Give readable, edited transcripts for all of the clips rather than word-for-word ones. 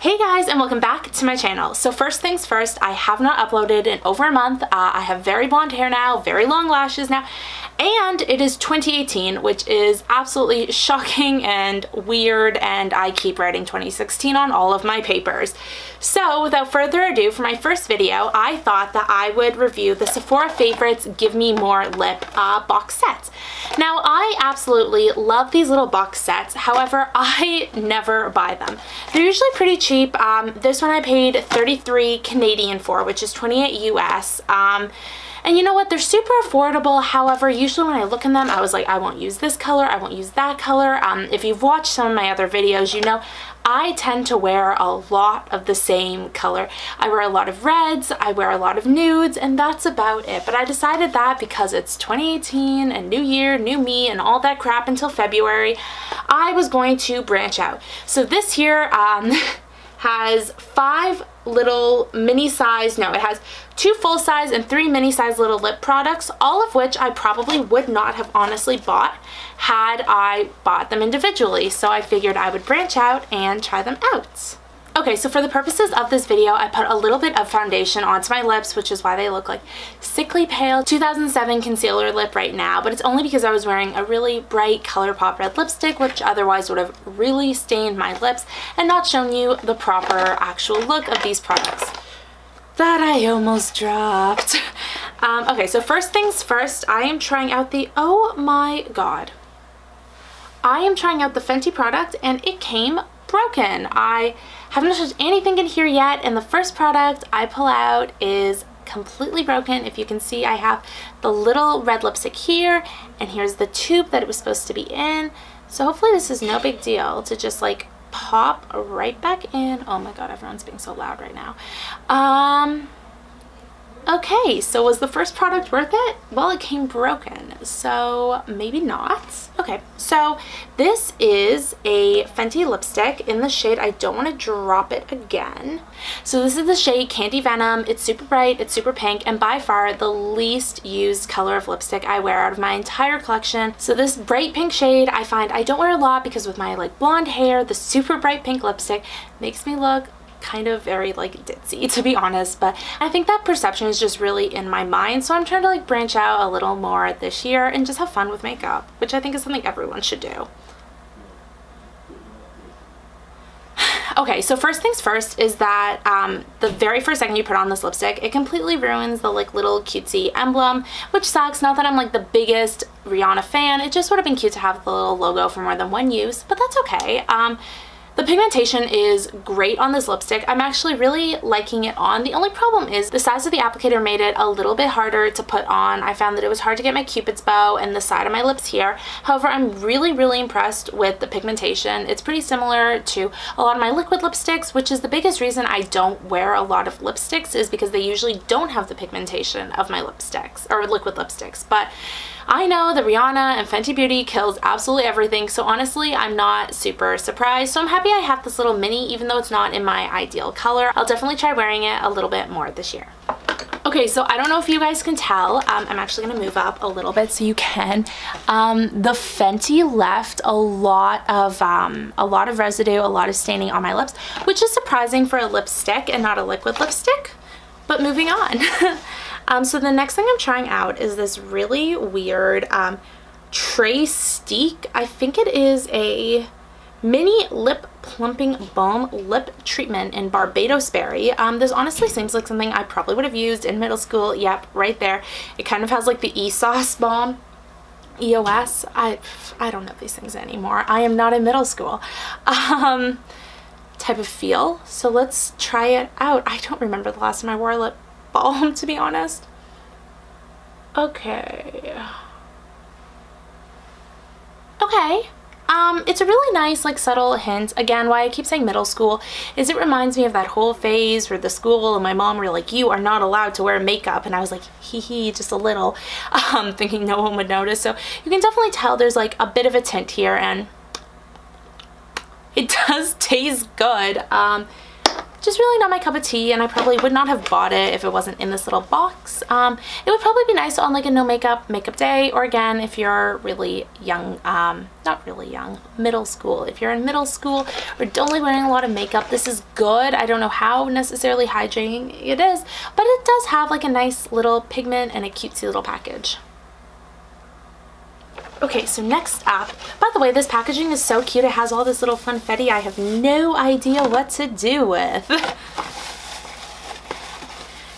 Hey guys, and welcome back to my channel. So first things first, I have not uploaded in over a month. I have very blonde hair now, very long lashes now, and it is 2018, which is absolutely shocking and weird, and I keep writing 2016 on all of my papers. So without further ado, for my first video, I thought that I would review the Sephora Favorites Give Me More Lip box sets. Now, I absolutely love these little box sets. However, I never buy them. They're usually pretty cheap. This one I paid 33 Canadian for, which is 28 US. And you know what? They're super affordable. However, usually when I look in them, I was like, I won't use this color, I won't use that color. If you've watched some of my other videos, you know I tend to wear a lot of the same color. I wear a lot of reds, I wear a lot of nudes, and that's about it. But I decided that because it's 2018 and new year, new me, and all that crap until February, I was going to branch out. So this here has 5 little mini size, no, it has 2 full size and 3 mini size little lip products, all of which I probably would not have honestly bought had I bought them individually. So I figured I would branch out and try them out. Okay, so for the purposes of this video, I put a little bit of foundation onto my lips, which is why they look like Sickly Pale 2007 concealer lip right now, but it's only because I was wearing a really bright ColourPop red lipstick, which otherwise would have really stained my lips and not shown you the proper actual look of these products. That I almost dropped. Okay, so first things first, I am trying out the, oh my god. I am trying out the Fenty product and it came broken. I haven't touched anything in here yet, and the first product I pull out is completely broken. If you can see, I have the little red lipstick here, and here's the tube that it was supposed to be in. So hopefully this is no big deal to just like pop right back in. Oh my god, everyone's being so loud right now. Okay, so was the first product worth it? Well, it came broken, so maybe not. Okay, so this is a Fenty lipstick in the shade, I don't want to drop it again. So this is the shade Candy Venom. It's super bright, it's super pink, and by far the least used color of lipstick I wear out of my entire collection. So this bright pink shade I find I don't wear a lot because with my like blonde hair, the super bright pink lipstick makes me look kind of very like ditzy, to be honest, but I think that perception is just really in my mind, so I'm trying to like branch out a little more this year and just have fun with makeup, which I think is something everyone should do. Okay, so first things first is that the very first second you put on this lipstick, it completely ruins the like little cutesy emblem, which sucks. Not that I'm like the biggest Rihanna fan, it just would have been cute to have the little logo for more than one use, but that's okay. The pigmentation is great on this lipstick. I'm actually really liking it on. The only problem is the size of the applicator made it a little bit harder to put on. I found that it was hard to get my cupid's bow and the side of my lips here. However, I'm really impressed with the pigmentation. It's pretty similar to a lot of my liquid lipsticks, which is the biggest reason I don't wear a lot of lipsticks, is because they usually don't have the pigmentation of my lipsticks or liquid lipsticks. But I know that Rihanna and Fenty Beauty kills absolutely everything, so honestly I'm not super surprised. So I'm happy I have this little mini, even though it's not in my ideal color. I'll definitely try wearing it a little bit more this year. Okay, so I don't know if you guys can tell, I'm actually going to move up a little bit so you can. The Fenty left a lot of residue, a lot of staining on my lips, which is surprising for a lipstick and not a liquid lipstick. But moving on. So the next thing I'm trying out is this really weird treStiQue. I think it is a mini lip plumping balm lip treatment in Barbados berry. This honestly seems like something I probably would have used in middle school. Yep, right there. It kind of has like the ESOS balm. EOS. I don't know these things anymore. I am not in middle school. Type of feel. So let's try it out. I don't remember the last time I wore a lip balm, to be honest. Okay. It's a really nice like subtle hint. Again, why I keep saying middle school is it reminds me of that whole phase where the school and my mom were like, you are not allowed to wear makeup, and I was like, hee hee, just a little, thinking no one would notice. So you can definitely tell there's like a bit of a tint here, and it does taste good. just really not my cup of tea, and I probably would not have bought it if it wasn't in this little box. It would probably be nice on like a no makeup day, or again, if you're really young, not really young, middle school. If you're in middle school or only wearing a lot of makeup, this is good. I don't know how necessarily hydrating it is, but it does have like a nice little pigment and a cutesy little package. Okay, so next up, by the way, this packaging is so cute. It has all this little funfetti I have no idea what to do with.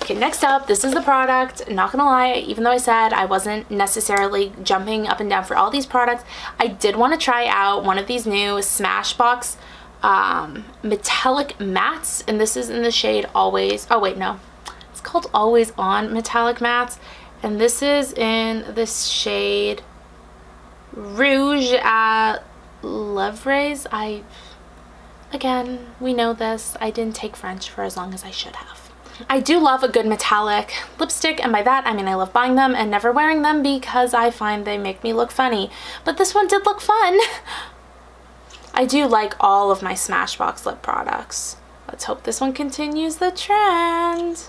Okay, next up, this is the product. Not gonna lie, even though I said I wasn't necessarily jumping up and down for all these products, I did want to try out one of these new Smashbox metallic mattes, and this is in the shade Always, oh wait, no. It's called Always On Metallic Mattes, and this is in this shade Rouge à Lèvres. Again, we know this. I didn't take French for as long as I should have. I do love a good metallic lipstick, and by that I mean I love buying them and never wearing them because I find they make me look funny. But this one did look fun. I do like all of my Smashbox lip products. Let's hope this one continues the trend.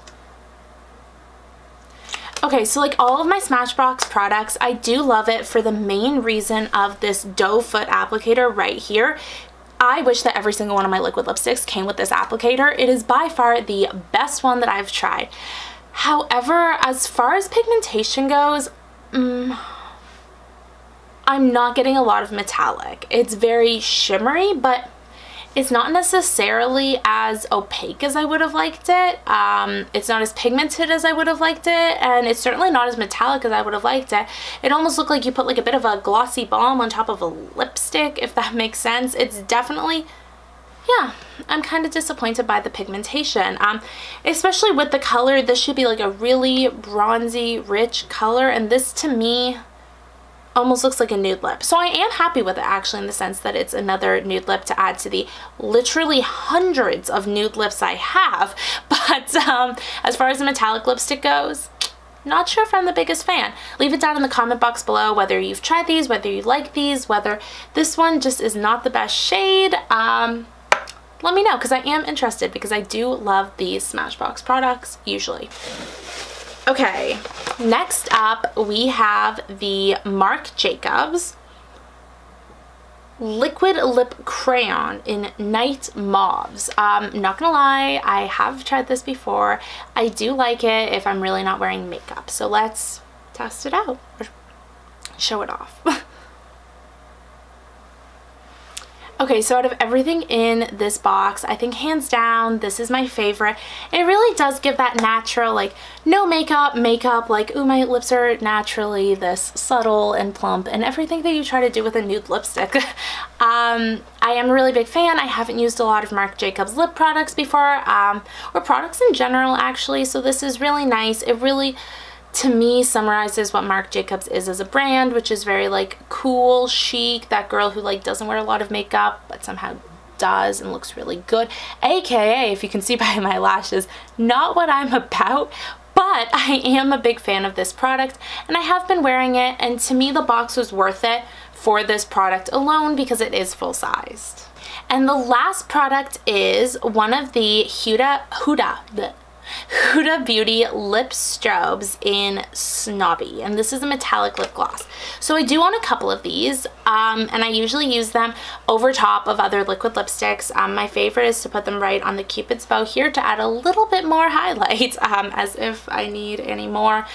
Okay, so like all of my Smashbox products, I do love it for the main reason of this doe foot applicator right here. I wish that every single one of my liquid lipsticks came with this applicator. It is by far the best one that I've tried. However, as far as pigmentation goes, I'm not getting a lot of metallic. It's very shimmery, but it's not necessarily as opaque as I would have liked it. It's not as pigmented as I would have liked it, and it's certainly not as metallic as I would have liked it. It almost looked like you put like a bit of a glossy balm on top of a lipstick, if that makes sense. It's definitely, yeah, I'm kind of disappointed by the pigmentation. Especially with the color, this should be like a really bronzy, rich color, and this to me almost looks like a nude lip. So I am happy with it actually, in the sense that it's another nude lip to add to the literally hundreds of nude lips I have. But as far as the metallic lipstick goes, not sure if I'm the biggest fan. Leave it down in the comment box below whether you've tried these, whether you like these, whether this one just is not the best shade. Let me know, because I am interested, because I do love these Smashbox products usually. Okay, next up we have the Marc Jacobs Liquid Lip Crayon in Night Mauves. Not gonna lie, I have tried this before. I do like it if I'm really not wearing makeup. So let's test it out, or show it off. Okay, so out of everything in this box, I think hands down, this is my favorite. It really does give that natural, like, no makeup, like, ooh, my lips are naturally this subtle and plump, and everything that you try to do with a nude lipstick. I am a really big fan. I haven't used a lot of Marc Jacobs lip products before, or products in general, actually, so this is really nice. It really, to me, summarizes what Marc Jacobs is as a brand, which is very like cool, chic, that girl who like doesn't wear a lot of makeup but somehow does and looks really good, aka, if you can see by my lashes, not what I'm about. But I am a big fan of this product, and I have been wearing it, and to me the box was worth it for this product alone because it is full-sized. And the last product is one of the Huda Beauty Lip Strobes in Snobby, and this is a metallic lip gloss. So I do own a couple of these, and I usually use them over top of other liquid lipsticks. My favorite is to put them right on the Cupid's bow here to add a little bit more highlight, as if I need any more.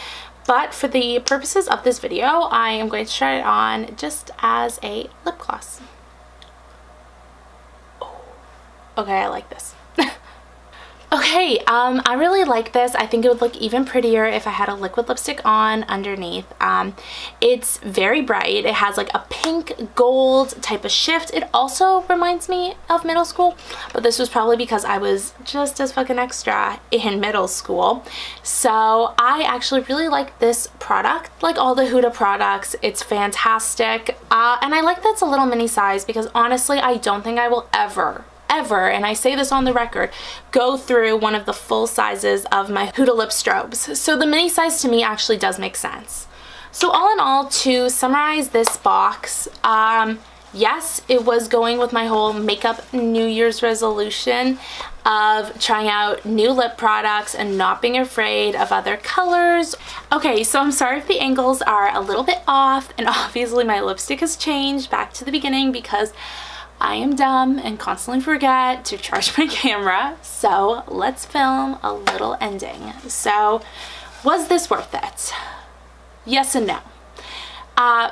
But for the purposes of this video, I am going to try it on just as a lip gloss. Oh, okay, I like this. Okay, I really like this. I think it would look even prettier if I had a liquid lipstick on underneath. It's very bright. It has like a pink gold type of shift. It also reminds me of middle school, but this was probably because I was just as fucking extra in middle school. So I actually really like this product. Like all the Huda products, it's fantastic. And I like that it's a little mini size because honestly, I don't think I will ever, and I say this on the record, go through one of the full sizes of my Huda lip strobes. So the mini size to me actually does make sense. So all in all, to summarize this box, yes, it was going with my whole makeup New Year's resolution. of trying out new lip products and not being afraid of other colors. Okay, so I'm sorry if the angles are a little bit off, and obviously my lipstick has changed back to the beginning because I am dumb and constantly forget to charge my camera. So let's film a little ending. So was this worth it? Yes and no.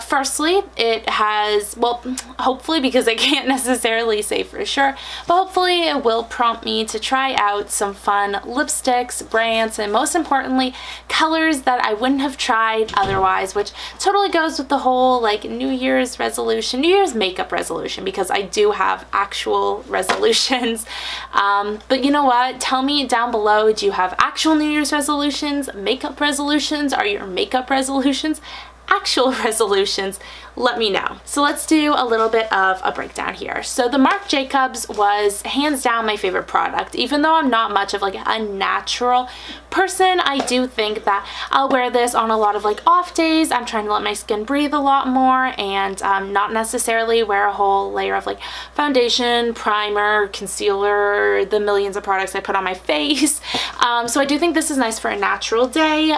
Firstly, it has, well, hopefully, because I can't necessarily say for sure, but hopefully it will prompt me to try out some fun lipsticks, brands, and most importantly, colors that I wouldn't have tried otherwise, which totally goes with the whole like New Year's resolution, New Year's makeup resolution, because I do have actual resolutions. But you know what? Tell me down below, do you have actual New Year's resolutions, makeup resolutions? Are your makeup resolutions actual resolutions? Let me know. So let's do a little bit of a breakdown here. So the Marc Jacobs was hands down my favorite product. Even though I'm not much of like a natural person, I do think that I'll wear this on a lot of like off days. I'm trying to let my skin breathe a lot more and not necessarily wear a whole layer of like foundation, primer, concealer, the millions of products I put on my face. So I do think this is nice for a natural day.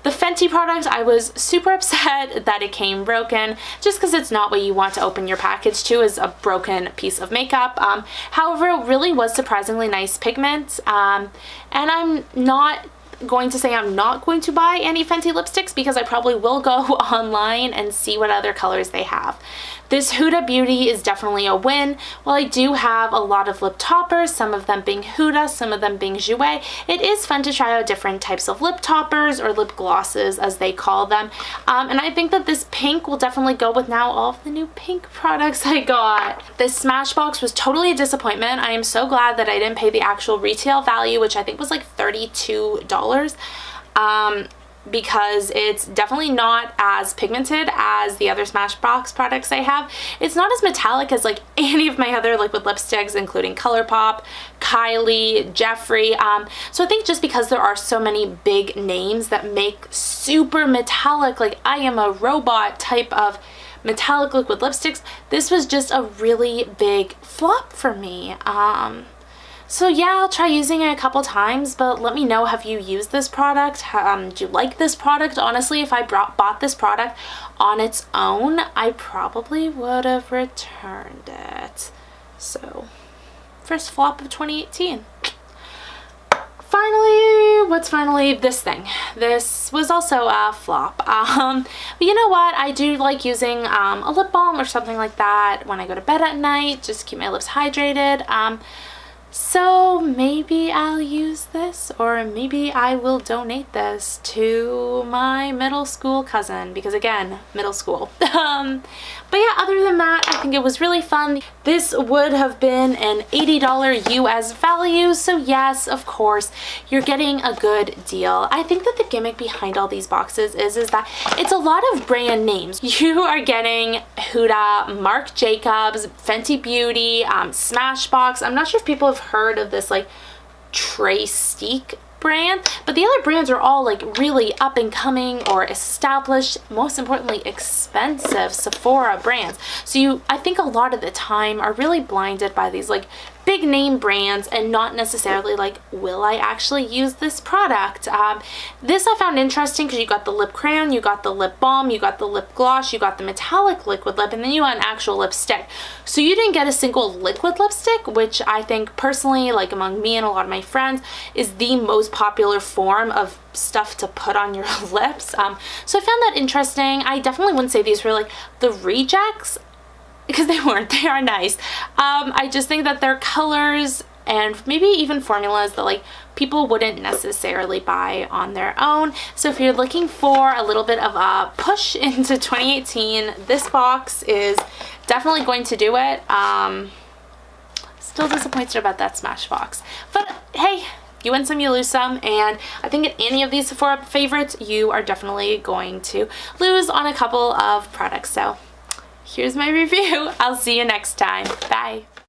The Fenty product, I was super upset that it came broken, just because it's not what you want to open your package to, is a broken piece of makeup. However, it really was surprisingly nice pigment, and I'm not going to say I'm not going to buy any Fenty lipsticks because I probably will go online and see what other colors they have. This Huda Beauty is definitely a win. While I do have a lot of lip toppers, some of them being Huda, some of them being Jouer, it is fun to try out different types of lip toppers or lip glosses as they call them. And I think that this pink will definitely go with now all of the new pink products I got. This Smashbox was totally a disappointment. I am so glad that I didn't pay the actual retail value, which I think was like $32. Because it's definitely not as pigmented as the other Smashbox products I have. It's not as metallic as like any of my other liquid lipsticks, including ColourPop, Kylie, Jeffree. So I think just because there are so many big names that make super metallic, like I Am a Robot type of metallic liquid lipsticks, this was just a really big flop for me. So yeah, I'll try using it a couple times, but let me know, have you used this product? Do you like this product? Honestly, if I bought this product on its own, I probably would have returned it. So, first flop of 2018. Finally, what's finally this thing? This was also a flop. But you know what? I do like using a lip balm or something like that when I go to bed at night, just to keep my lips hydrated. So maybe I'll use this, or maybe I will donate this to my middle school cousin, because again, middle school. But yeah, other than that, I think it was really fun. This would have been an $80 US value, so yes, of course, you're getting a good deal. I think that the gimmick behind all these boxes is that it's a lot of brand names. You are getting Huda, Marc Jacobs, Fenty Beauty, Smashbox. I'm not sure if people have heard of this like treStiQue brand, but the other brands are all like really up and coming or established, most importantly expensive SEPHORA brands. So I think a lot of the time are really blinded by these like big name brands and not necessarily like, will I actually use this product? This I found interesting because you got the lip crayon, you got the lip balm, you got the lip gloss, you got the metallic liquid lip, and then you got an actual lipstick. So you didn't get a single liquid lipstick, which I think personally, like among me and a lot of my friends, is the most popular form of stuff to put on your lips. So I found that interesting. I definitely wouldn't say these were like the rejects, because they weren't. They are nice. I just think that they're colors and maybe even formulas that like people wouldn't necessarily buy on their own. So if you're looking for a little bit of a push into 2018, this box is definitely going to do it. Still disappointed about that Smashbox, but hey, you win some, you lose some, and I think in any of these Sephora favorites, you are definitely going to lose on a couple of products. So here's my review. I'll see you next time. Bye.